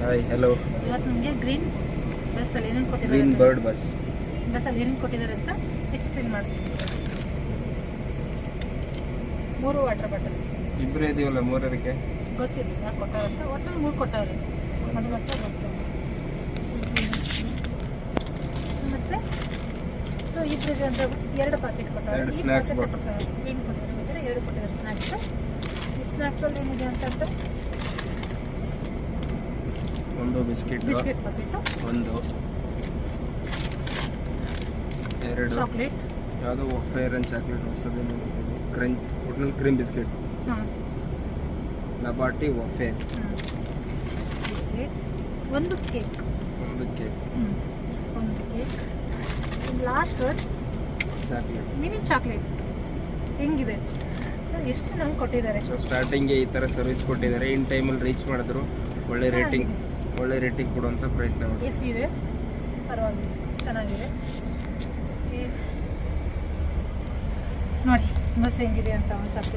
Hi hello. ಇವತ್ತು ನಮಗೆ green ಬಸ್ಸಲ್ಲಿ ಏನೇನು ಕೊಟ್ಟಿದ್ದಾರೆ ಗ್ರೀನ್ ಬರ್ಡ್ ಬಸ್. ಬಸ್ಸಲ್ಲಿ ಏನೇನು ಕೊಟ್ಟಿದ್ದಾರೆ ಅಂತ ಎಕ್ಸ್ಪ್ಲೇನ್ ಮಾಡ್ತೀನಿ. 3 ವಾಟರ್ ಬಾಟಲ್. ಇಬ್ಬರೇ ಇದೀವಲ್ಲ, ಮೂರರಿಗೆ ಗೊತ್ತಿಲ್ಲ ಯಾರು ಕೊಟ್ಟಾರ ಅಂತ. ಒಟ್ಟಲ್ಲಿ 3 ಕೊಟ್ಟವ್ರೆ. ಅದು ಮತ್ತೆ ಗೊತ್ತು. ಮತ್ತೆ ಸೊ ಇಬ್ಬರಿಗೆ ಅಂತ 2 ಪ್ಯಾಕೆಟ್ ಕೊಟ್ಟವ್ರೆ. 2 ಸ್ನ್ಯಾಕ್ಸ್ ಬಾಟಲ್. ಏನು ಕೊಟ್ಟಿದ್ದಾರೆ ಗೊತ್ತಿಲ್ಲ, 2 ಕೊಟ್ಟಿದ್ದಾರೆ ಸ್ನ್ಯಾಕ್ಸ್. ಈ ಸ್ನ್ಯಾಕ್ಸಲ್ಲಿ ಏನಿದೆ ಅಂತಂದರೆ ಒಂದು ಬಿಸ್ಕೆಟ್ ಪ್ಯಾಕೆಟು, ಒಂದು 2 ಚಾಕ್ಲೇಟ್, ಯಾವುದೋ ಫೇರ್ ಆ್ಯಂಡ್ ಚಾಕ್ಲೇಟ್ ಹೊಸದೇನು ಕ್ರಂಚ್ ಒಟ್ನಲ್ಲಿ ಕ್ರೀಮ್ ಬಿಸ್ಕೆಟ್, ನಬಾಟಿ ವಫೆ, ಬಿಸ್ಕೆಟ್, ಒಂದು ಕೇಕ್, ಒಂದು cake, last chocolate, mini chocolate. ಹೆಂಗಿದೆ ಎಷ್ಟು ನಮ್ಗೆ ಕೊಟ್ಟಿದ್ದಾರೆ. ಸೊ ಸ್ಟಾರ್ಟಿಂಗ್ಗೆ ಈ ಥರ ಸರ್ವಿಸ್ ಕೊಟ್ಟಿದ್ದಾರೆ. ಇನ್ ಟೈಮಲ್ಲಿ ರೀಚ್ ಮಾಡಿದ್ರು ಒಳ್ಳೆ ರೇಟಿಂಗ್ ಕೊಡುವಂಥ ಪ್ರಯತ್ನ ಮಾಡಿ. ಎಸಿ ಇದೆ, ಪರವಾಗಿಲ್ಲ, ಚೆನ್ನಾಗಿದೆ. ನೋಡಿ ಬಸ್ ಹೆಂಗಿದೆ ಅಂತ ಒಂದು ಸ್ವಲ್ಪ